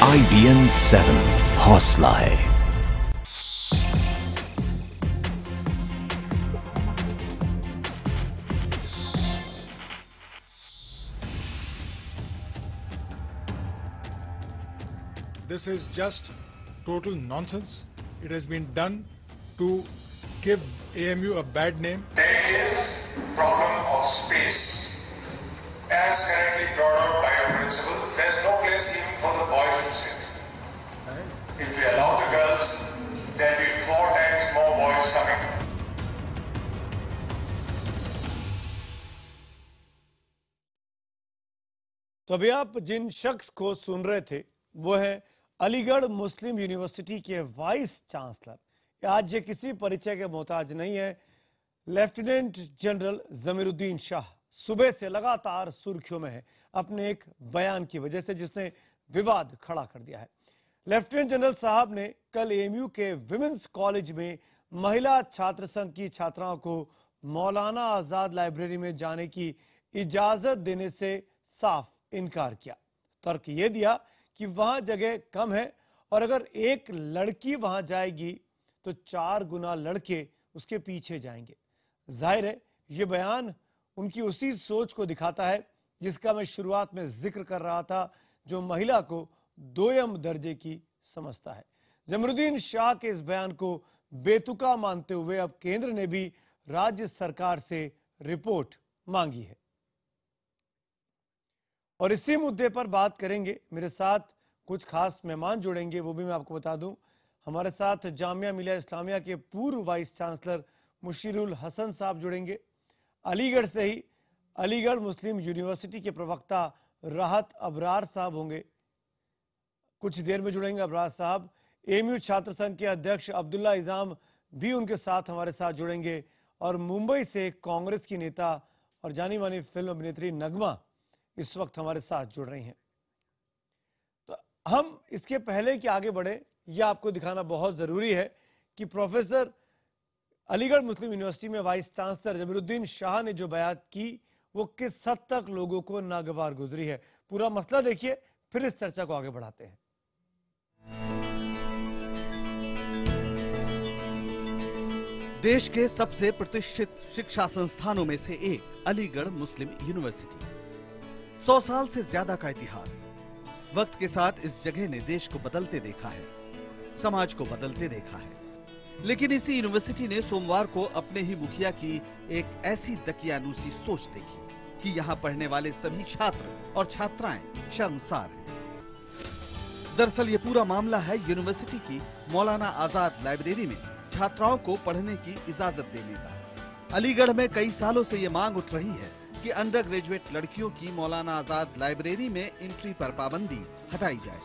IBN 7 हौसला है। This is just total nonsense. It has been done to give AMU a bad name. There is problem of space. As currently brought out by our principal, there is no place even for the boys to sit. If we allow the girls, there will be 4 times more boys coming. तो अभी आप जिन शख्स को सुन रहे थे वो है अलीगढ़ मुस्लिम university के वाइस चांसलर। आज ये किसी परिचय के मोहताज नहीं है। लेफ्टिनेंट जनरल जमीरुद्दीन शाह सुबह से लगातार सुर्खियों में है अपने एक बयान की वजह से, जिसने विवाद खड़ा कर दिया है। लेफ्टिनेंट जनरल साहब ने कल एएमयू के विमेंस कॉलेज में महिला छात्र संघ की छात्राओं को मौलाना आजाद लाइब्रेरी में जाने की इजाजत देने से साफ इनकार किया। तर्क यह दिया कि वहां जगह कम है और अगर एक लड़की वहां जाएगी तो 4 गुना लड़के उसके पीछे जाएंगे। जाहिर है यह बयान उनकी उसी सोच को दिखाता है जिसका मैं शुरुआत में जिक्र कर रहा था, जो महिला को दोयम दर्जे की समझता है। जमीरुद्दीन शाह के इस बयान को बेतुका मानते हुए अब केंद्र ने भी राज्य सरकार से रिपोर्ट मांगी है और इसी मुद्दे पर बात करेंगे। मेरे साथ कुछ खास मेहमान जुड़ेंगे, वो भी मैं आपको बता दूं। हमारे साथ जामिया मिलिया इस्लामिया के पूर्व वाइस चांसलर मुशीरुल हसन साहब जुड़ेंगे। अलीगढ़ से ही अलीगढ़ मुस्लिम यूनिवर्सिटी के प्रवक्ता राहत अबरार साहब होंगे, कुछ देर में जुड़ेंगे अबरार साहब। एएमयू छात्र संघ के अध्यक्ष अब्दुल्ला इजाम भी उनके साथ हमारे साथ जुड़ेंगे और मुंबई से कांग्रेस की नेता और जानी मानी फिल्म अभिनेत्री नगमा इस वक्त हमारे साथ जुड़ रही हैं। तो हम इसके पहले कि आगे बढ़े, यह आपको दिखाना बहुत जरूरी है कि प्रोफेसर अलीगढ़ मुस्लिम यूनिवर्सिटी में वाइस चांसलर जमीरुद्दीन शाह ने जो बयान की वो किस हद तक लोगों को नागवार गुजरी है। पूरा मसला देखिए, फिर इस चर्चा को आगे बढ़ाते हैं। देश के सबसे प्रतिष्ठित शिक्षा संस्थानों में से एक अलीगढ़ मुस्लिम यूनिवर्सिटी, 100 साल से ज्यादा का इतिहास। वक्त के साथ इस जगह ने देश को बदलते देखा है, समाज को बदलते देखा है। लेकिन इसी यूनिवर्सिटी ने सोमवार को अपने ही मुखिया की एक ऐसी दकियानूसी सोच देखी कि यहां पढ़ने वाले सभी छात्र और छात्राएं शर्मसार हैं। दरअसल ये पूरा मामला है यूनिवर्सिटी की मौलाना आजाद लाइब्रेरी में छात्राओं को पढ़ने की इजाजत देने का। अलीगढ़ में कई सालों से ये मांग उठ रही है कि अंडर ग्रेजुएट लड़कियों की मौलाना आजाद लाइब्रेरी में एंट्री पर पाबंदी हटाई जाए।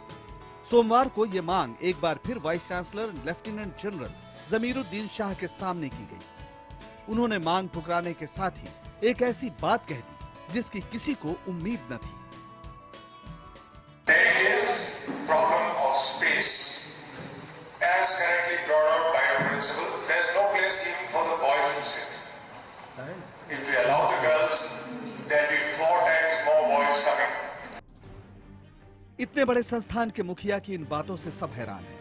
सोमवार को ये मांग एक बार फिर vice chancellor lieutenant general Zameeruddin Shah के सामने की गई। उन्होंने मांग ठुकराने के साथ ही एक ऐसी बात कह दी जिसकी किसी को उम्मीद न थी। There is problem of space. As currently brought out by our principal, there is no place even for the boys to sit. If we allow the girls, there will be 4 times more boys coming. इतने बड़े संस्थान के मुखिया की इन बातों से सब हैरान हैं।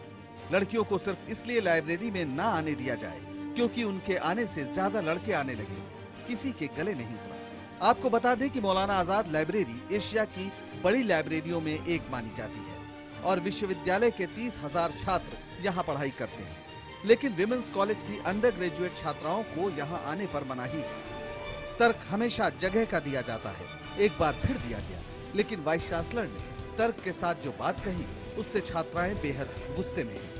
लड़कियों को सिर्फ इसलिए लाइब्रेरी में ना आने दिया जाए क्योंकि उनके आने से ज्यादा लड़के आने लगे, किसी के गले नहीं उतरा। आपको बता दें कि मौलाना आजाद लाइब्रेरी एशिया की बड़ी लाइब्रेरियों में एक मानी जाती है और विश्वविद्यालय के 30,000 छात्र यहाँ पढ़ाई करते हैं। लेकिन विमेंस कॉलेज की अंडर ग्रेजुएट छात्राओं को यहाँ आने पर मनाही है। तर्क हमेशा जगह का दिया जाता है, एक बार फिर दिया गया। लेकिन वाइस चांसलर ने तर्क के साथ जो बात कही उससे छात्राएं बेहद गुस्से में हैं।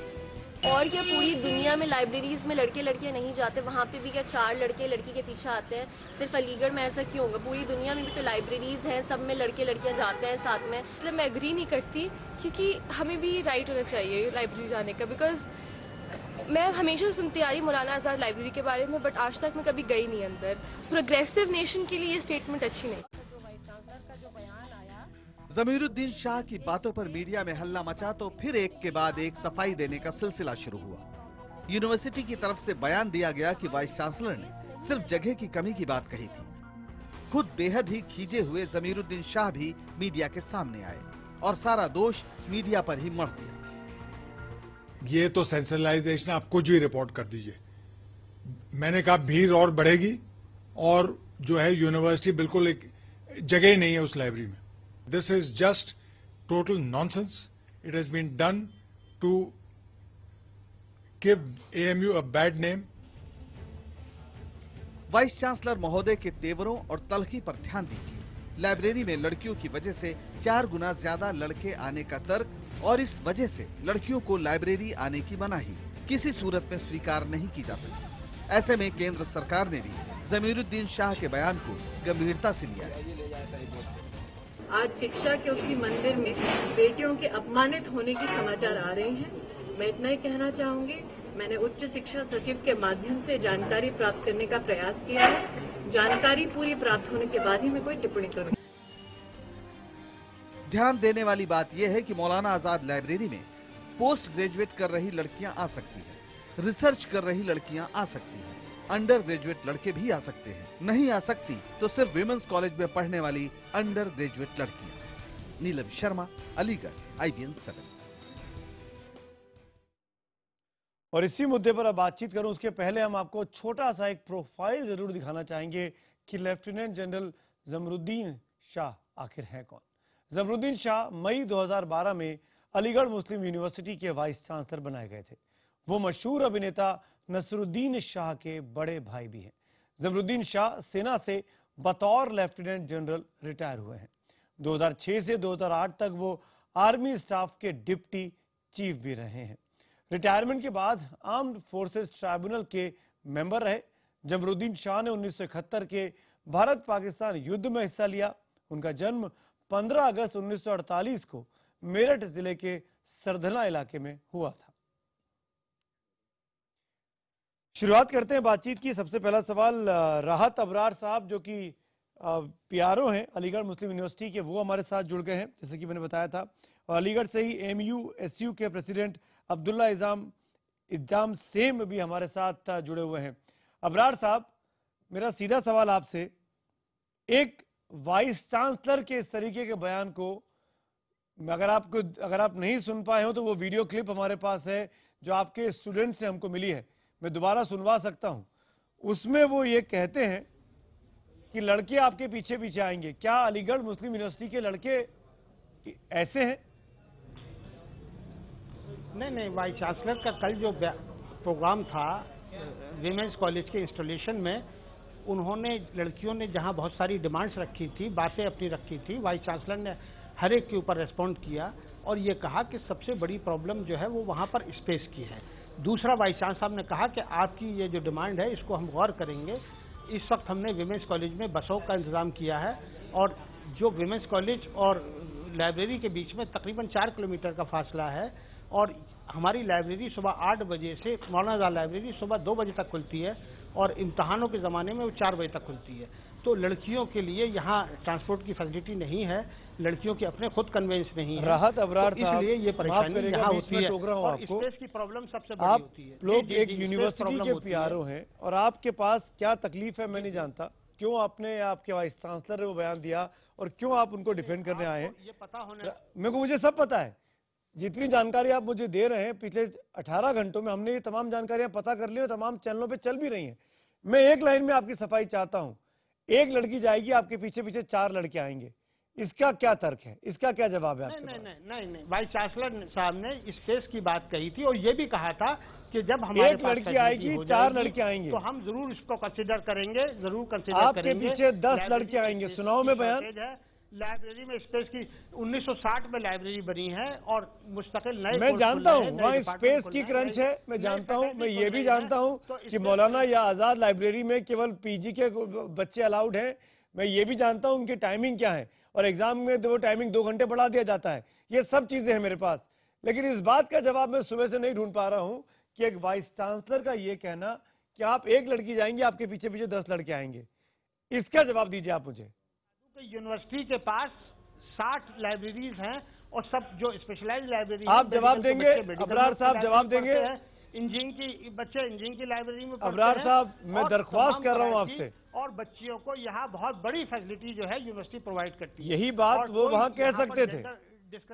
और क्या पूरी दुनिया में लाइब्रेरीज में लड़के लड़कियां नहीं जाते? वहाँ पे भी क्या 4 लड़के लड़की के पीछे आते हैं? सिर्फ अलीगढ़ में ऐसा क्यों होगा? पूरी दुनिया में भी तो लाइब्रेरीज हैं, सब में लड़के लड़कियां जाते हैं साथ में। मतलब मैं एग्री नहीं करती क्योंकि हमें भी राइट होना चाहिए लाइब्रेरी जाने का। बिकॉज मैं हमेशा सुनती आ रही मौलाना आजाद लाइब्रेरी के बारे में, बट आज तक मैं कभी गई नहीं अंदर। प्रोग्रेसिव नेशन के लिए ये स्टेटमेंट अच्छी नहीं। जमीरुद्दीन शाह की बातों पर मीडिया में हल्ला मचा तो फिर एक के बाद एक सफाई देने का सिलसिला शुरू हुआ। यूनिवर्सिटी की तरफ से बयान दिया गया कि वाइस चांसलर ने सिर्फ जगह की कमी की बात कही थी। खुद बेहद ही खींचे हुए जमीरुद्दीन शाह भी मीडिया के सामने आए। और सारा दोष मीडिया पर ही मढ़ दिया। ये तो सेंसेशनलाइजेशन, आप कुछ भी रिपोर्ट कर दीजिए। मैंने कहा भीड़ और बढ़ेगी और जो है यूनिवर्सिटी बिल्कुल एक जगह ही नहीं है उस लाइब्रेरी में। This is just total nonsense. It has been done to give AMU a bad name. Vice chancellor महोदय के तेवरों और तलखी पर ध्यान दीजिए। लाइब्रेरी में लड़कियों की वजह से 4 गुना ज्यादा लड़के आने का तर्क और इस वजह से लड़कियों को लाइब्रेरी आने की मनाही किसी सूरत में स्वीकार नहीं की जा सकती। ऐसे में केंद्र सरकार ने भी जमीरुद्दीन शाह के बयान को गंभीरता से लिया है। आज शिक्षा के उसी मंदिर में बेटियों के अपमानित होने की समाचार आ रहे हैं। मैं इतना ही कहना चाहूंगी, मैंने उच्च शिक्षा सचिव के माध्यम से जानकारी प्राप्त करने का प्रयास किया है। जानकारी पूरी प्राप्त होने के बाद ही मैं कोई टिप्पणी करूंगी। ध्यान देने वाली बात यह है कि मौलाना आजाद लाइब्रेरी में पोस्ट ग्रेजुएट कर रही लड़कियां आ सकती हैं, रिसर्च कर रही लड़कियां आ सकती हैं, अंडर ग्रेजुएट लड़के भी आ सकते हैं। नहीं आ सकती तो सिर्फ विमेंस कॉलेज में पढ़ने वाली अंडर ग्रेजुएट लड़कियां। नीलम शर्मा, अलीगढ़, IBN 7। और इसी मुद्दे पर अब बातचीत करूं उसके पहले हम आपको छोटा सा एक प्रोफाइल जरूर दिखाना चाहेंगे कि लेफ्टिनेंट जनरल जमरुद्दीन शाह आखिर है कौन। जमरुद्दीन शाह मई 2012 में अलीगढ़ मुस्लिम यूनिवर्सिटी के वाइस चांसलर बनाए गए थे। वो मशहूर अभिनेता नसरुद्दीन शाह के बड़े भाई भी हैं। जमरुद्दीन शाह सेना से बतौर लेफ्टिनेंट जनरल रिटायर हुए हैं। 2006 से 2008 तक वो आर्मी स्टाफ के डिप्टी चीफ भी रहे हैं। रिटायरमेंट के बाद आर्म्ड फोर्सेस ट्राइब्यूनल के मेंबर रहे। जमरुद्दीन शाह ने 1971 के भारत पाकिस्तान युद्ध में हिस्सा लिया। उनका जन्म 15 अगस्त 1948 को मेरठ जिले के सरधना इलाके में हुआ था। शुरुआत करते हैं बातचीत की। सबसे पहला सवाल राहत अबरार साहब जो कि PRO हैं अलीगढ़ मुस्लिम यूनिवर्सिटी के, वो हमारे साथ जुड़ गए हैं जैसे कि मैंने बताया था। और अलीगढ़ से ही AMU SU के प्रेसिडेंट अब्दुल्ला इजाम सेम भी हमारे साथ जुड़े हुए हैं। अबरार साहब, मेरा सीधा सवाल आपसे, एक वाइस चांसलर के इस तरीके के बयान को अगर आप नहीं सुन पाए हो तो वो वीडियो क्लिप हमारे पास है जो आपके स्टूडेंट से हमको मिली है, मैं दोबारा सुनवा सकता हूं। उसमें वो ये कहते हैं कि लड़के आपके पीछे पीछे आएंगे। क्या अलीगढ़ मुस्लिम यूनिवर्सिटी के लड़के ऐसे हैं? नहीं, वाइस चांसलर का कल जो प्रोग्राम था विमेंस कॉलेज के इंस्टॉलेशन में, उन्होंने लड़कियों ने जहां बहुत सारी डिमांड्स रखी थी, बातें अपनी रखी थी, वाइस चांसलर ने हर एक के ऊपर रेस्पॉन्ड किया और ये कहा कि सबसे बड़ी प्रॉब्लम जो है वो वहां पर स्पेस की है। दूसरा, वाइस चांसलर साहब ने कहा कि आपकी ये जो डिमांड है इसको हम गौर करेंगे। इस वक्त हमने विमेंस कॉलेज में बसों का इंतजाम किया है और जो विमेंस कॉलेज और लाइब्रेरी के बीच में तकरीबन 4 किलोमीटर का फासला है और हमारी लाइब्रेरी सुबह 8 बजे से, मौलाना आजाद लाइब्रेरी सुबह 2 बजे तक खुलती है और इम्तहानों के ज़माने में वो 4 बजे तक खुलती है। तो लड़कियों के लिए यहाँ ट्रांसपोर्ट की फैसिलिटी नहीं है, लड़कियों के अपने खुद कन्वेंस नहीं है। राहत अबरार साहब, इसलिए ये परेशानी यहाँ होती है और स्पेस की प्रॉब्लम सबसे बड़ी होती है। आप लोग एक यूनिवर्सिटी के PRO हैं और आपके पास क्या तकलीफ है मैं नहीं जानता। क्यों आपने आपके वाइस चांसलर ने वो बयान दिया और क्यों आप उनको डिफेंड करने आए हैं? ये पता होना, मुझे सब पता है। जितनी जानकारी आप मुझे दे रहे हैं पिछले 18 घंटों में हमने ये तमाम जानकारियां पता कर ली और तमाम चैनलों पे चल भी रही हैं। मैं एक लाइन में आपकी सफाई चाहता हूं। एक लड़की जाएगी, आपके पीछे पीछे 4 लड़के आएंगे, इसका क्या तर्क है, इसका क्या जवाब है आपके पास? नहीं, वाइस चांसलर साहब ने स्पेस की बात कही थी और ये भी कहा था कि जब हमारे एक लड़की आएगी 4 लड़के आएंगे तो हम जरूर इसको कंसिडर करेंगे, जरूर कंसिडर आपके करेंगे। पीछे 10 लड़के आएंगे, सुनाओ में बयान। लाइब्रेरी में स्पेस की 1960 में लाइब्रेरी बनी है और मुस्तकिल नए, मैं जानता हूं वहाँ स्पेस की क्रंच है, मैं जानता हूं। मैं ये भी जानता हूं कि मौलाना या आजाद लाइब्रेरी में केवल PG के बच्चे अलाउड हैं। मैं ये भी जानता हूं उनकी टाइमिंग क्या है और एग्जाम में वो टाइमिंग 2 घंटे बढ़ा दिया जाता है। ये सब चीजें हैं मेरे पास, लेकिन इस बात का जवाब मैं सुबह से नहीं ढूंढ पा रहा हूं कि एक वाइस चांसलर का ये कहना कि आप एक लड़की जाएंगे, आपके पीछे पीछे 10 लड़के आएंगे, इसका जवाब दीजिए आप मुझे। यूनिवर्सिटी के पास 60 लाइब्रेरीज हैं और सब जो स्पेशलाइज्ड लाइब्रेरी, आप जवाब देंगे अबरार साहब, जवाब देंगे। इंजीनियरिंग की लाइब्रेरी में अबरार साहब, मैं दरख्वास्त कर रहा हूं आपसे, और बच्चियों को यहाँ बहुत बड़ी फैसिलिटी जो है यूनिवर्सिटी प्रोवाइड करती है। यही बात वो वहाँ कह सकते थे।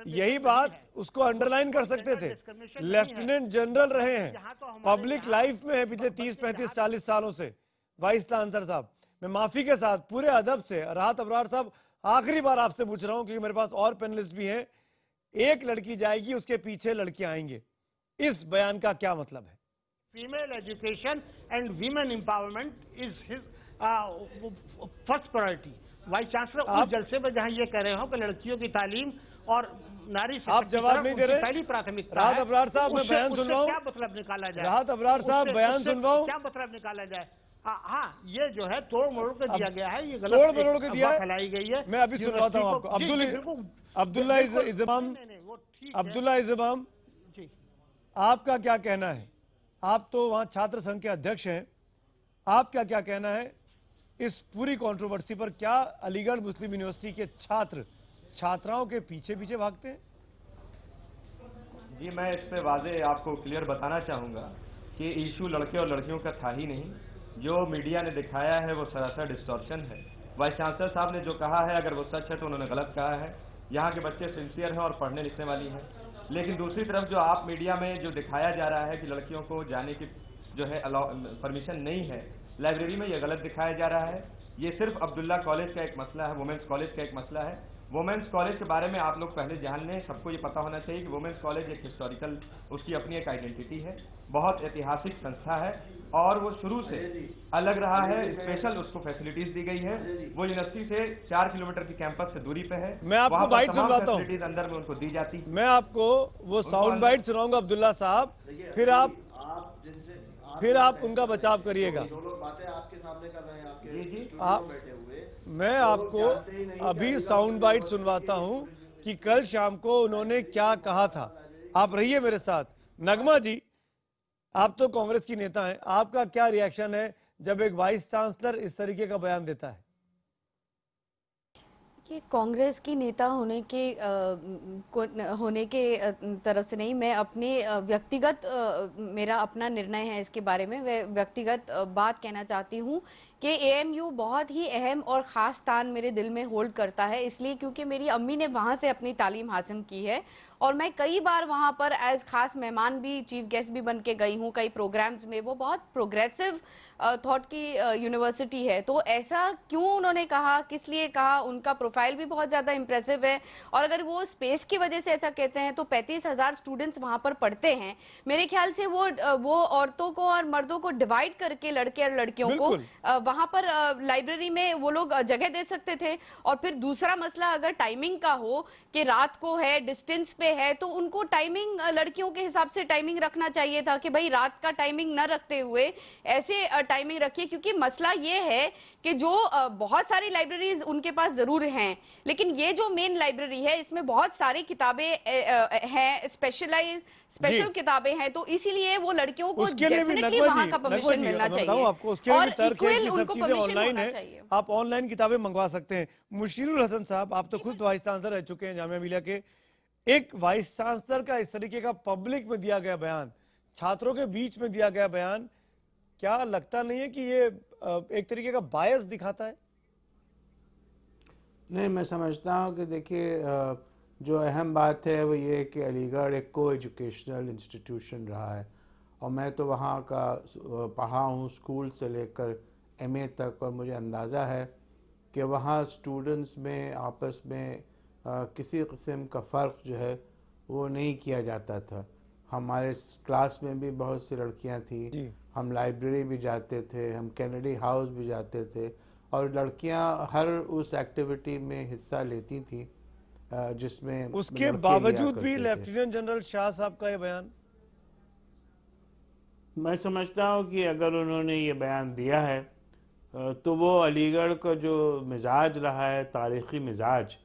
यही बात उसको अंडरलाइन कर सकते थे। लेफ्टिनेंट जनरल रहे हैं, पब्लिक लाइफ में है पिछले 30, 35, 40 सालों से। वाइस चांसलर साहब, मैं माफी के साथ पूरे अदब से राहत अबरार साहब आखिरी बार आपसे पूछ रहा हूं, क्योंकि मेरे पास और पैनलिस्ट भी हैं। एक लड़की जाएगी, उसके पीछे लड़कियां आएंगे, इस बयान का क्या मतलब है? Female education and women empowerment is his first priority. Vice chancellor उस जलसे में जहां ये कह रहे हो कि लड़कियों की तालीम और नारी, आप जवाब नहीं दे रहे। पहली प्राथमिकता राहत अबरार साहब, मैं बयान सुन रहा हूं। क्या मतलब निकाला जाए? राहत अबरार साहब, बयान सुन रहा हूं। क्या मतलब निकाला जाए? हाँ, ये जो है तोड़ मरोड़ के दिया गया है, ये गलत तोड़ मरोड़ के दिया है, फैलाई गई है। मैं अभी सुनवाता हूं आपको। अब्दुल्ला इज़माम, आपका क्या कहना है? आप तो वहां छात्र संघ के अध्यक्ष हैं, आपका क्या कहना है इस पूरी कंट्रोवर्सी पर? क्या अलीगढ़ मुस्लिम यूनिवर्सिटी के छात्र छात्राओं के पीछे पीछे भागते हैं? जी, मैं इस पे वाजे आपको क्लियर बताना चाहूँगा कि इशू लड़के और लड़कियों का था ही नहीं। जो मीडिया ने दिखाया है वो सरासर डिस्टॉर्शन है। वाइस चांसलर साहब ने जो कहा है, अगर वो सच है तो उन्होंने गलत कहा है। यहाँ के बच्चे सिंसियर हैं और पढ़ने लिखने वाली हैं। लेकिन दूसरी तरफ जो आप मीडिया में जो दिखाया जा रहा है कि लड़कियों को जाने की जो है परमिशन नहीं है लाइब्रेरी में, ये गलत दिखाया जा रहा है। ये सिर्फ अब्दुल्ला कॉलेज का एक मसला है, वुमेन्स कॉलेज का एक मसला है। वुमेन्स कॉलेज के बारे में आप लोग पहले जान लें, सबको ये पता होना चाहिए कि वुमेन्स कॉलेज एक हिस्टोरिकल, उसकी अपनी एक आइडेंटिटी है, बहुत ऐतिहासिक संस्था है और वो शुरू से अलग रहा है। स्पेशल उसको फैसिलिटीज दी गई है। वो यूनिवर्सिटी से 4 किलोमीटर की कैंपस से दूरी पे है। मैं आपको बाइट सुनवाता हूँ, फैसिलिटीज अंदर में उनको दी जाती। मैं आपको वो साउंड बाइट सुनाऊंगा अब्दुल्ला साहब, फिर आप उनका बचाव करिएगा। आपके सामने कर रहे हैं, आपके जी बैठे हुए। मैं आपको अभी साउंड बाइट सुनवाता हूं कि कल शाम को उन्होंने क्या कहा था। आप रहिए मेरे साथ। नगमा जी, आप तो कांग्रेस की नेता हैं, आपका क्या रिएक्शन है जब एक वाइस चांसलर इस तरीके का बयान देता है? कि कांग्रेस की नेता होने के तरफ से नहीं, मैं अपने व्यक्तिगत मेरा अपना निर्णय है इसके बारे में। मैं व्यक्तिगत बात कहना चाहती हूँ कि एएमयू बहुत ही अहम और ख़ास स्थान मेरे दिल में होल्ड करता है, इसलिए क्योंकि मेरी अम्मी ने वहाँ से अपनी तालीम हासिल की है और मैं कई बार वहाँ पर एज खास मेहमान भी, चीफ गेस्ट भी बन के गई हूँ कई प्रोग्राम्स में। वो बहुत प्रोग्रेसिव थॉट की यूनिवर्सिटी है। तो ऐसा क्यों उन्होंने कहा, किस लिए कहा? उनका प्रोफाइल भी बहुत ज़्यादा इंप्रेसिव है और अगर वो स्पेस की वजह से ऐसा कहते हैं तो 35,000 स्टूडेंट्स वहाँ पर पढ़ते हैं। मेरे ख्याल से वो औरतों को और मर्दों को डिवाइड करके, लड़के और लड़कियों को वहाँ पर लाइब्रेरी में वो लोग जगह दे सकते थे। और फिर दूसरा मसला अगर टाइमिंग का हो कि रात को है, डिस्टेंस पे है, तो उनको टाइमिंग लड़कियों के हिसाब से टाइमिंग रखना चाहिए था कि भाई रात का टाइमिंग न रखते हुए ऐसे टाइमिंग रखिए। क्योंकि मसला ये है कि जो बहुत सारी लाइब्रेरीज उनके पास जरूर हैं, लेकिन ये जो मेन लाइब्रेरी है इसमें बहुत सारी किताबें हैं, स्पेशल किताबें हैं, तो इसीलिए वो लड़कियों को डेफिनेटली वहां का परमिशन मिलना चाहिए। आपको उसके लिए भी तर्क है कि सब चीजें ऑनलाइन है, आप ऑनलाइन किताबें मंगवा सकते हैं। मुशीरुल हसन साहब, आप तो खुद वाइस चांसलर रह चुके हैं जामिया मिलिया के। एक वाइस चांसलर का इस तरीके का पब्लिक में दिया गया बयान, छात्रों के बीच में दिया गया बयान, क्या लगता नहीं है कि ये एक तरीके का बायस दिखाता है? नहीं, मैं समझता हूं कि देखिए, जो अहम बात है वो ये कि अलीगढ़ एक को एजुकेशनल इंस्टीट्यूशन रहा है और मैं तो वहाँ का पढ़ा हूँ स्कूल से लेकर एमए तक, और मुझे अंदाज़ा है कि वहाँ स्टूडेंट्स में आपस में किसी किस्म का फ़र्क जो है वो नहीं किया जाता था। हमारे क्लास में भी बहुत सी लड़कियाँ थी, हम लाइब्रेरी भी जाते थे, हम कैनेडी हाउस भी जाते थे और लड़कियाँ हर उस एक्टिविटी में हिस्सा लेती थी जिसमें उसके बावजूद भी लेफ्टिनेंट जनरल शाह साहब का ये बयान, मैं समझता हूँ कि अगर उन्होंने ये बयान दिया है तो वो अलीगढ़ का जो मिजाज रहा है, तारीख़ी मिजाज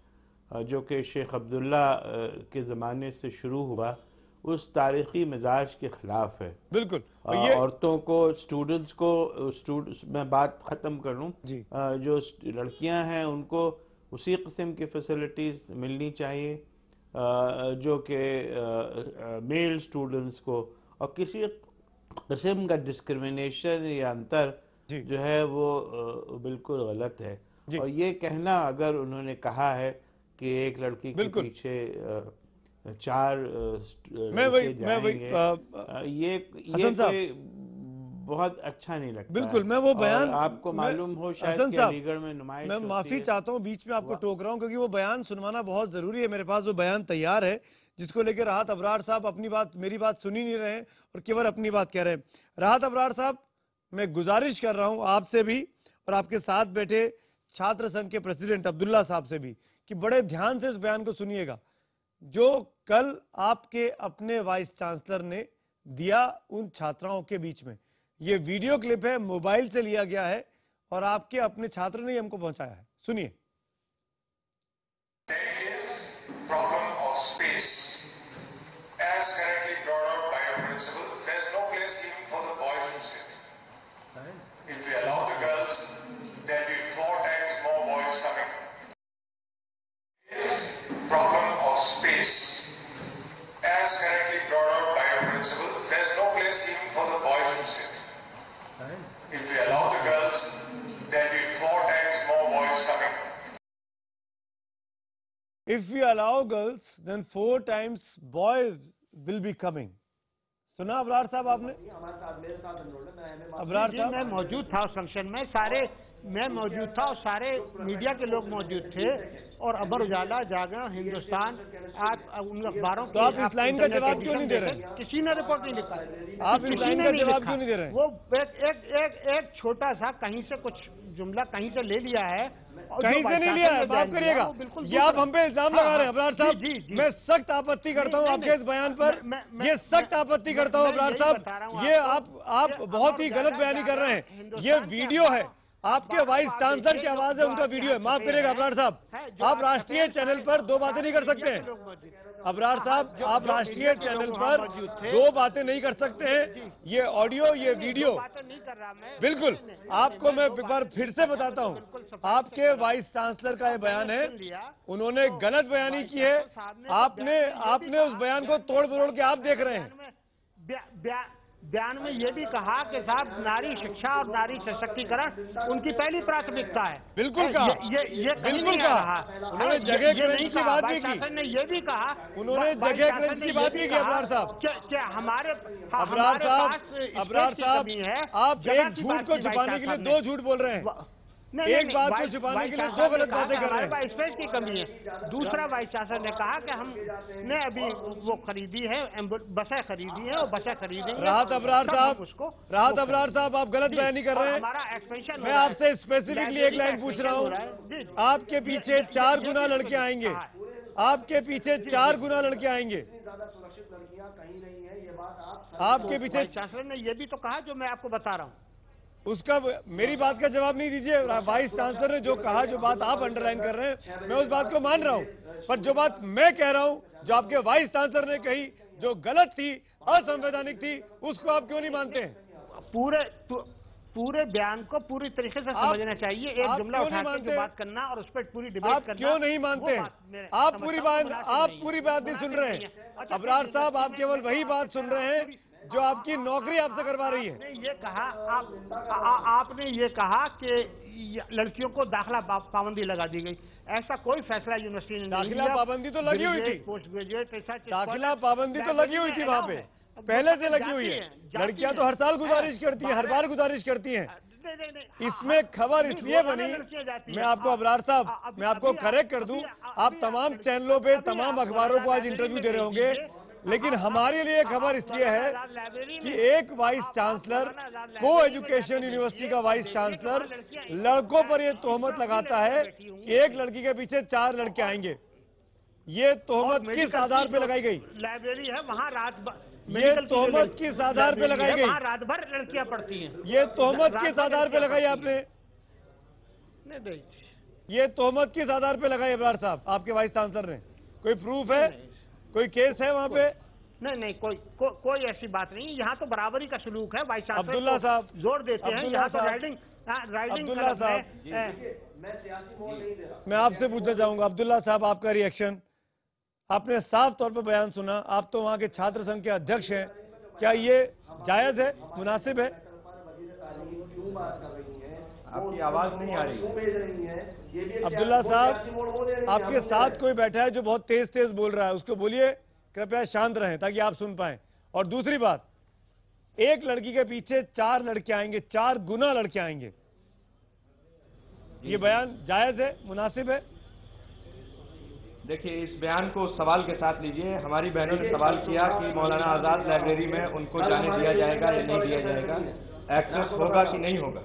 जो कि शेख अब्दुल्ला के ज़माने से शुरू हुआ, उस तारीख़ी मिजाज के ख़िलाफ़ है। बिल्कुल। औरतों को, स्टूडेंट्स को, मैं बात ख़त्म कर लूँ, जो लड़कियां हैं उनको उसी किस्म की फैसिलिटीज़ मिलनी चाहिए जो कि मेल स्टूडेंट्स को, और किसी किस्म का डिस्क्रिमिनेशन या अंतर जो है वो बिल्कुल गलत है। और ये कहना, अगर उन्होंने कहा है कि एक लड़की के पीछे 4 मैं वही ये कोई बहुत अच्छा नहीं लगता। बिल्कुल, मैं वो बयान आपको मालूम हो शायद कि अलीगढ़ में नुमाइश मैं माफी चाहता हूं, बीच में आपको टोक रहा हूं, क्योंकि वो बयान सुनवाना बहुत जरूरी है। मेरे पास वो बयान तैयार है जिसको लेकर राहत अबरार साहब अपनी बात, मेरी बात सुन ही नहीं रहे हैं और केवल अपनी बात कह रहे हैं। राहत अबरार साहब, मैं गुजारिश कर रहा हूं आपसे भी और आपके साथ बैठे छात्र संघ के प्रेसिडेंट अब्दुल्ला साहब से भी कि बड़े ध्यान से इस बयान को सुनिएगा जो कल आपके अपने वाइस चांसलर ने दिया उन छात्राओं के बीच में। ये वीडियो क्लिप है, मोबाइल से लिया गया है और आपके अपने छात्र ने हमको पहुंचाया है। सुनिए। Problem of space, as correctly brought out by your principal, there is no place even for the boys to sit. If we allow the girls, there will be 4 times more boys coming. Problem of space, as correctly brought out by your principal, there is no place even for the boys to sit. If we allow the girls, there will be 4 times more boys coming. If we allow girls, then 4 times boys will be coming. सुना अबरार साहब आपने? अबरार साहब, मैं मौजूद था उस function में, मैं मौजूद था और सारे मीडिया के लोग मौजूद थे और अमर उजाला, जागरण, हिंदुस्तान, आप उन अखबारों तो आप इस लाइन का जवाब क्यों नहीं दे रहे? किसी ने रिपोर्ट नहीं लिखा। आप इस लाइन का जवाब क्यों नहीं दे रहे? वो एक छोटा सा कहीं से कुछ जुमला कहीं से ले लिया है, कहीं से नहीं लिया है, माफ करिएगा, ये आप हम पे इल्जाम लगा रहे हैं। अबरार साहब, मैं सख्त आपत्ति करता हूं आपके इस बयान पर, ये सख्त आपत्ति करता हूं अबरार साहब, ये आप बहुत ही गलत बयानी कर रहे हैं। ये वीडियो है, आपके वाइस चांसलर की आवाज है, उनका वीडियो है। माफ करिएगा अबरार साहब, आप राष्ट्रीय चैनल पर 2 बातें नहीं कर सकते हैं। अबरार साहब, आप राष्ट्रीय चैनल पर 2 बातें नहीं कर सकते हैं। ये ऑडियो, ये वीडियो, बिल्कुल आपको मैं एक बार फिर से बताता हूं, आपके वाइस चांसलर का ये बयान है, उन्होंने गलत बयानी की है। आपने उस बयान को तोड़ मरोड़ के आप देख रहे हैं। बयान में ये भी कहा कि साहब नारी शिक्षा और नारी सशक्तिकरण उनकी पहली प्राथमिकता है। बिल्कुल कहा, ये बिल्कुल कहा। उन्होंने जगह क्रंच की बात भी की, ने ये भी कहा, उन्होंने जगह क्रंच की बात भी की। अबरार साहब, क्या हमारे अबरार साहब, आप एक झूठ को छुपाने के लिए 2 झूठ बोल रहे हैं। एक बात को छुपाने के लिए 2 गलत बातें कर रहे हैं। स्पेस की कमी है। दूसरा वाइस चांसलर ने कहा कि हमने अभी वो खरीदी है, बसें खरीदी है और बसें खरीदेंगे। राहत अबरार साहब, आप गलत बयानी कर रहे हैं। मैं आपसे स्पेसिफिकली एक लाइन पूछ रहा हूँ, आपके पीछे 4 गुना लड़के आएंगे, आपके पीछे 4 गुना लड़के आएंगे, आपके पीछे। चांसलर ने ये भी तो कहा जो मैं आपको बता रहा हूँ। उसका मेरी बात का जवाब नहीं दीजिए। वाइस चांसलर ने जो कहा, जो बात आप अंडरलाइन कर रहे हैं, मैं उस बात को मान रहा हूं, पर जो बात मैं कह रहा हूं, जो आपके वाइस चांसलर ने कही, जो गलत थी, असंवैधानिक थी, उसको आप क्यों नहीं मानते हैं? पूरे बयान को पूरी तरीके से समझना चाहिए। एक जुमला उठा के बात करना और उस पर पूरी डिबेट करना, क्यों नहीं मानते? आप पूरी बात नहीं सुन रहे हैं। अबरार साहब, आप केवल वही बात सुन रहे हैं जो आपकी नौकरी आपसे करवा रही है। ये कहा आपने ये कहा कि लड़कियों को दाखिला पाबंदी लगा दी गई। ऐसा कोई फैसला यूनिवर्सिटी ने नहीं लिया। दाखिला पाबंदी तो लगी हुई थी, पोस्ट ग्रेजुएट, दाखिला पाबंदी तो लगी हुई थी, वहाँ पे पहले से लगी हुई है। लड़कियां तो हर साल गुजारिश करती हैं, हर बार गुजारिश करती हैं। इसमें खबर इसलिए बनी, मैं आपको अबरार साहब, मैं आपको करेक्ट कर दूं, आप तमाम चैनलों पे, तमाम अखबारों को आज इंटरव्यू दे रहे होंगे, लेकिन हमारे लिए खबर इसलिए है कि एक वाइस चांसलर, को एजुकेशन यूनिवर्सिटी का वाइस चांसलर लड़कों पर यह तोहमत लगाता है कि एक लड़की के पीछे 4 लड़के आएंगे। ये तोहमत किस आधार पे लगाई गई? लाइब्रेरी है वहाँ रात भर, ये तोहमत किस आधार पे लगाई गई? रात भर लड़कियां पढ़ती हैं। ये तोहमत किस आधार पे लगाई आपने? ये तोहमत किस आधार पे लगाई अबरार साहब, आपके वाइस चांसलर ने? कोई प्रूफ है, कोई केस है वहाँ पे? नहीं, कोई ऐसी बात नहीं। यहाँ तो बराबरी का सलूक है। वाइस चांसलर अब्दुल्ला साहब जोर देते हैं, यहाँ तो राइडिंग अब्दुल्ला साहब, मैं आपसे पूछना चाहूंगा, अब्दुल्ला साहब, आपका रिएक्शन। आपने साफ तौर पर बयान सुना, आप तो वहाँ के छात्र संघ के अध्यक्ष हैं, क्या ये जायज है, मुनासिब है? आपकी आवाज नहीं आ रही है। अब्दुल्ला साहब, आपके साथ कोई बैठा है जो बहुत तेज तेज बोल रहा है, उसको बोलिए कृपया शांत रहें ताकि आप सुन पाएं। और दूसरी बात, एक लड़की के पीछे 4 लड़के आएंगे, 4 गुना लड़के आएंगे, ये बयान जायज है, मुनासिब है? देखिए, इस बयान को सवाल के साथ लीजिए। हमारी बहनों ने सवाल किया कि मौलाना आजाद लाइब्रेरी में उनको जाने दिया जाएगा या नहीं दिया जाएगा, एक्सेस होगा कि नहीं होगा।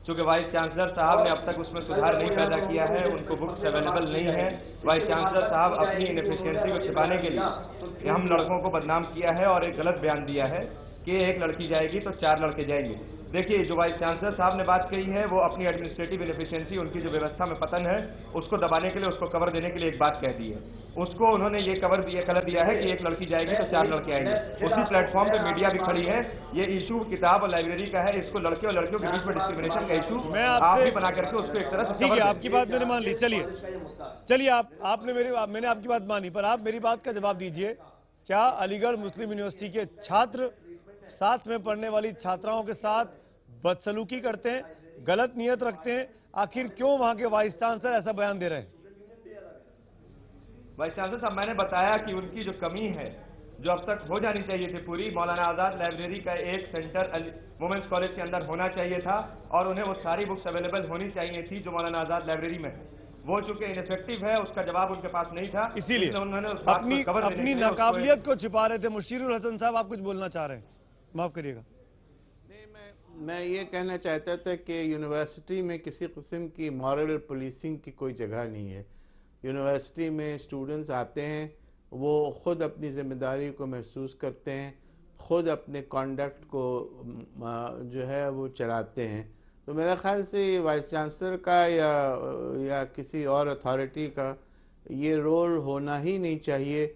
चूंकि वाइस चांसलर साहब ने अब तक उसमें सुधार नहीं पैदा किया है, उनको बुक्स अवेलेबल नहीं है। वाइस चांसलर साहब अपनी इनएफिशिएंसी को छिपाने के लिए हम लड़कों को बदनाम किया है और एक गलत बयान दिया है कि एक लड़की जाएगी तो 4 लड़के जाएंगे। देखिए, जो वाइस चांसलर साहब ने बात कही है वो अपनी एडमिनिस्ट्रेटिव इनएफिशिएंसी, उनकी जो व्यवस्था में पतन है उसको दबाने के लिए, उसको कवर देने के लिए एक बात कह दी है। उसको उन्होंने ये कलर दिया है कि एक लड़की जाएगी तो 4 लड़के आएंगे। उसी प्लेटफॉर्म पे मीडिया भी खड़ी है। ये इशू किताब और लाइब्रेरी का है, इसको लड़के और लड़कियों के बीच में डिस्क्रिमिनेशन का इशू आप भी बना करके उसको एक तरह से ठीक है, आपकी बात मैंने मान ली। चलिए आपने मैंने आपकी बात मानी, पर आप मेरी बात का जवाब दीजिए। क्या अलीगढ़ मुस्लिम यूनिवर्सिटी के छात्र साथ में पढ़ने वाली छात्राओं के साथ बदसलूकी करते हैं, गलत नियत रखते हैं? आखिर क्यों वहां के वाइस चांसलर ऐसा बयान दे रहे हैं? वाइस चांसलर साहब, मैंने बताया कि उनकी जो कमी है, जो अब तक हो जानी चाहिए थी पूरी, मौलाना आजाद लाइब्रेरी का एक सेंटर वुमेन्स कॉलेज के अंदर होना चाहिए था और उन्हें वो सारी बुक्स अवेलेबल होनी चाहिए थी जो मौलाना आजाद लाइब्रेरी में है। वो चूंकि इनफेक्टिव है, उसका जवाब उनके पास नहीं था, इसीलिए उन्होंने अपनी नाकाबिलियत को छिपा रहे थे। मुशीरुल हसन साहब, आप कुछ बोलना चाह रहे हैं, माफ करिएगा। मैं ये कहना चाहता था कि यूनिवर्सिटी में किसी किस्म की मॉरल पुलिसिंग की कोई जगह नहीं है। यूनिवर्सिटी में स्टूडेंट्स आते हैं, वो खुद अपनी जिम्मेदारी को महसूस करते हैं, खुद अपने कॉन्डक्ट को जो है वो चलाते हैं। तो मेरा ख्याल से वाइस चांसलर का या किसी और अथॉरिटी का ये रोल होना ही नहीं चाहिए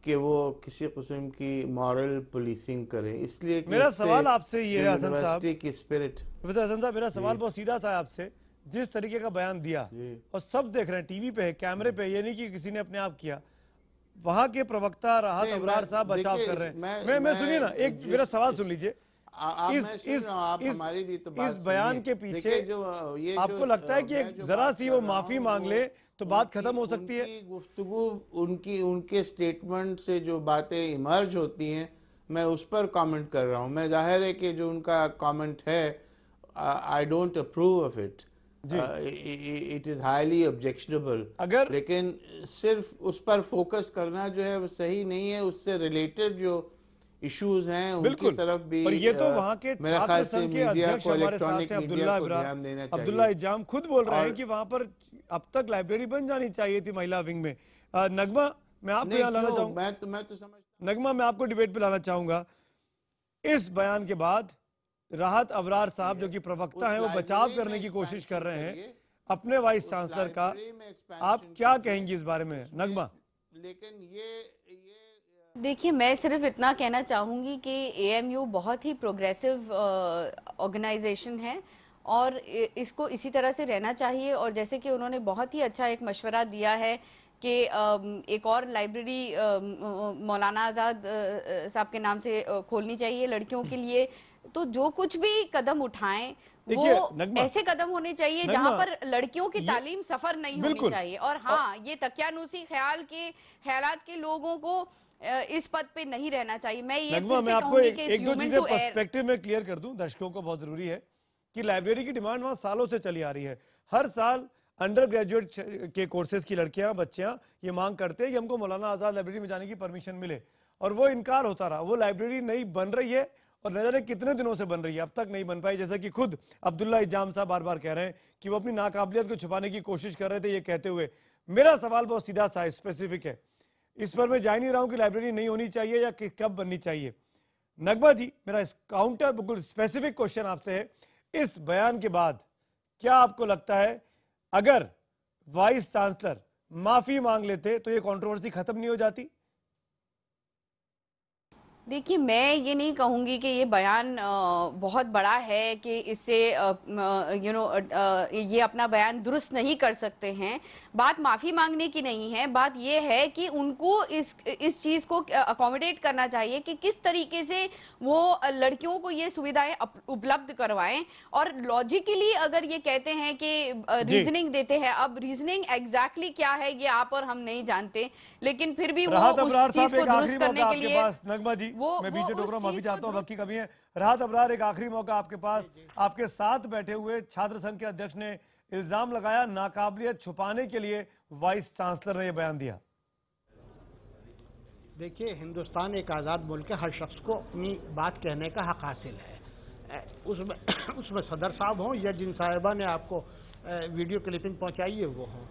कि वो किसी किस्म की मॉरल पुलिसिंग करे। इसलिए मेरा सवाल आपसे ये है हसन साहब की स्पिरिट, हसन साहब, मेरा सवाल बहुत सीधा सा है आपसे। जिस तरीके का बयान दिया और सब देख रहे हैं, टीवी पे है, कैमरे पे, ये नहीं कि किसी ने अपने आप किया, वहां के प्रवक्ता राहत अबरार साहब बचाव कर रहे हैं। मैं सुनिए ना, एक मेरा सवाल सुन लीजिए। इस बयान के पीछे आपको लगता है कि एक जरा सी वो माफी मांग ले तो बात खत्म हो सकती है? गुफ्तगू उनके स्टेटमेंट से जो बातें इमर्ज होती हैं, मैं उस पर कमेंट कर रहा हूं। मैं जाहिर है कि जो उनका कमेंट है, I don't approve of it, it is highly objectionable. लेकिन सिर्फ उस पर फोकस करना जो है वो सही नहीं है। उससे रिलेटेड जो इश्यूज हैं उनकी तरफ भी, पर ये तो वहां के छात्र संघ के अध्यक्ष हमारे साथ हैं, अब्दुल्ला इजाम खुद बोल रहे हैं कि वहां पर अब तक लाइब्रेरी बन जानी चाहिए थी महिला विंग में। नगमा, मैं आपको यहाँ लाना चाहूंगा, नगमा मैं आपको डिबेट पे लाना चाहूंगा। इस बयान के बाद राहत अबरार साहब जो कि प्रवक्ता हैं, वो बचाव करने की कोशिश कर रहे हैं अपने वाइस चांसलर का। आप क्या कहेंगी इस बारे में नगमा? लेकिन देखिए, मैं सिर्फ इतना कहना चाहूंगी कि एएमयू बहुत ही प्रोग्रेसिव ऑर्गेनाइजेशन है और इसको इसी तरह से रहना चाहिए। और जैसे कि उन्होंने बहुत ही अच्छा एक मशवरा दिया है कि एक और लाइब्रेरी मौलाना आजाद साहब के नाम से खोलनी चाहिए लड़कियों के लिए। तो जो कुछ भी कदम उठाएं वो ऐसे कदम होने चाहिए जहां पर लड़कियों की तालीम सफर नहीं होनी चाहिए। और हाँ, ये तकियानुसी ख्यालात के लोगों को इस पद पे नहीं रहना चाहिए। मैं ये मैं आपको एक दो चीजें पर्सपेक्टिव में क्लियर कर दूं, दर्शकों को बहुत जरूरी है कि लाइब्रेरी की डिमांड वहां सालों से चली आ रही है। हर साल अंडर ग्रेजुएट के कोर्सेज की लड़कियां, बच्चियां ये मांग करते हैं कि हमको मौलाना आजाद लाइब्रेरी में जाने की परमिशन मिले, और वो इनकार होता रहा। वो लाइब्रेरी नहीं बन रही है और न जाने कितने दिनों से बन रही है, अब तक नहीं बन पाई। जैसा कि खुद अब्दुल्ला इजाम साहब बार बार कह रहे हैं कि वो अपनी नाकाबिलियत को छुपाने की कोशिश कर रहे थे, ये कहते हुए। मेरा सवाल बहुत सीधा सा स्पेसिफिक है, इस पर मैं जा नहीं रहा हूं कि लाइब्रेरी नहीं होनी चाहिए या कब बननी चाहिए। नगमा जी, मेरा काउंटर बिल्कुल स्पेसिफिक क्वेश्चन आपसे है, इस बयान के बाद क्या आपको लगता है अगर वाइस चांसलर माफी मांग लेते तो ये कंट्रोवर्सी खत्म नहीं हो जाती? देखिए, मैं ये नहीं कहूंगी कि ये बयान बहुत बड़ा है कि इससे ये अपना बयान दुरुस्त नहीं कर सकते हैं। बात माफी मांगने की नहीं है, बात ये है कि उनको इस चीज को अकोमोडेट करना चाहिए कि किस तरीके से वो लड़कियों को ये सुविधाएं उपलब्ध करवाएं। और लॉजिकली अगर ये कहते हैं कि रीजनिंग देते हैं, अब रीजनिंग एग्जैक्टली क्या है ये आप और हम नहीं जानते, लेकिन फिर भी वो उस चीज को दुरुस्त करने के लिए नगमा जी, मैं बीच में टोक रहा हूं, माफी चाहता हूं, वक्त की कमी है। राहत अबरार, एक आखिरी मौका आपके पास। आपके साथ बैठे हुए छात्र संघ के अध्यक्ष ने इल्जाम लगाया, नाकाबिलियत छुपाने के लिए वाइस चांसलर ने यह बयान दिया। देखिए, हिंदुस्तान एक आज़ाद मुल्क है, हर शख्स को अपनी बात कहने का हक हासिल है। उसमें सदर साहब हों या जिन साहिबा ने आपको वीडियो क्लिपिंग पहुंचाई है वो हों।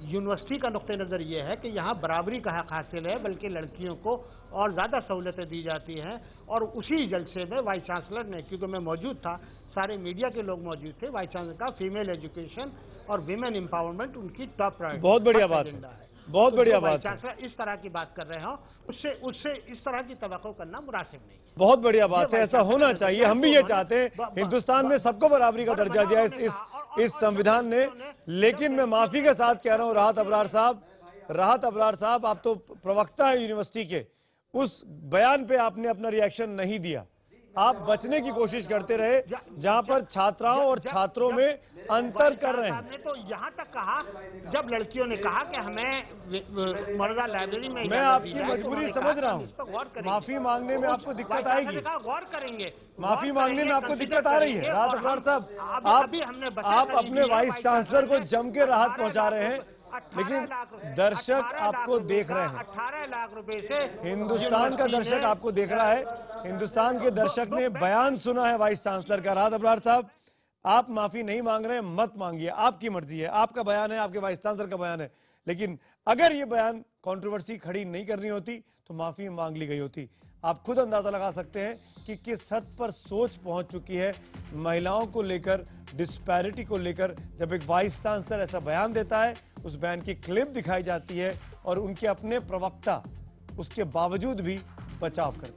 यूनिवर्सिटी का नुक्ते नज़र ये है कि यहाँ बराबरी का हक हासिल है, बल्कि लड़कियों को और ज़्यादा सहूलतें दी जाती हैं। और उसी जलसे में वाइस चांसलर ने, क्योंकि मैं मौजूद था, सारे मीडिया के लोग मौजूद थे, वाइस चांसलर का फीमेल एजुकेशन और विमेन एम्पावरमेंट उनकी टॉप प्रायोरिटी। बहुत बढ़िया बात है, बहुत बढ़िया बात है। चांसलर इस तरह की बात कर रहे हो, उससे इस तरह की तवक्को करना मुनासिब नहीं है। बहुत बढ़िया बात है, ऐसा होना चाहिए। हम भी ये चाहते हैं, हिंदुस्तान में सबको बराबरी का दर्जा दिया इस संविधान ने। लेकिन मैं माफी के साथ कह रहा हूं, राहत अबरार साहब, आप तो प्रवक्ता है यूनिवर्सिटी के, उस बयान पे आपने अपना रिएक्शन नहीं दिया। आप बचने की कोशिश करते रहे, जहां पर छात्राओं और छात्रों में अंतर कर रहे हैं। तो यहाँ तक कहा, जब लड़कियों ने कहा कि हमें मौजूदा लाइब्रेरी में, मैं आपकी मजबूरी समझ रहा हूँ, माफी मांगने में आपको दिक्कत आएगी, गौर करेंगे, माफी मांगने में आपको दिक्कत आ रही है। राहत अबरार साहब, आप अपने वाइस चांसलर को जम के राहत पहुंचा रहे हैं, लेकिन दर्शक आपको देख रहे हैं। 18 लाख रुपए से हिंदुस्तान का दर्शक आपको देख रहा है, हिंदुस्तान के दर्शक ने बयान सुना है वाइस चांसलर का। राहत अबरार साहब, आप माफी नहीं मांग रहे हैं, मत मांगिए, आपकी मर्जी है, आपका बयान है, आपके वाइस चांसलर का बयान है। लेकिन अगर ये बयान कंट्रोवर्सी खड़ी नहीं करनी होती तो माफी मांग ली गई होती। आप खुद अंदाजा लगा सकते हैं कि किस हद पर सोच पहुंच चुकी है महिलाओं को लेकर, डिस्पैरिटी को लेकर। जब एक वाइस चांसलर ऐसा बयान देता है, उस बयान की क्लिप दिखाई जाती है और उनके अपने प्रवक्ता उसके बावजूद भी बचाव करते हैं।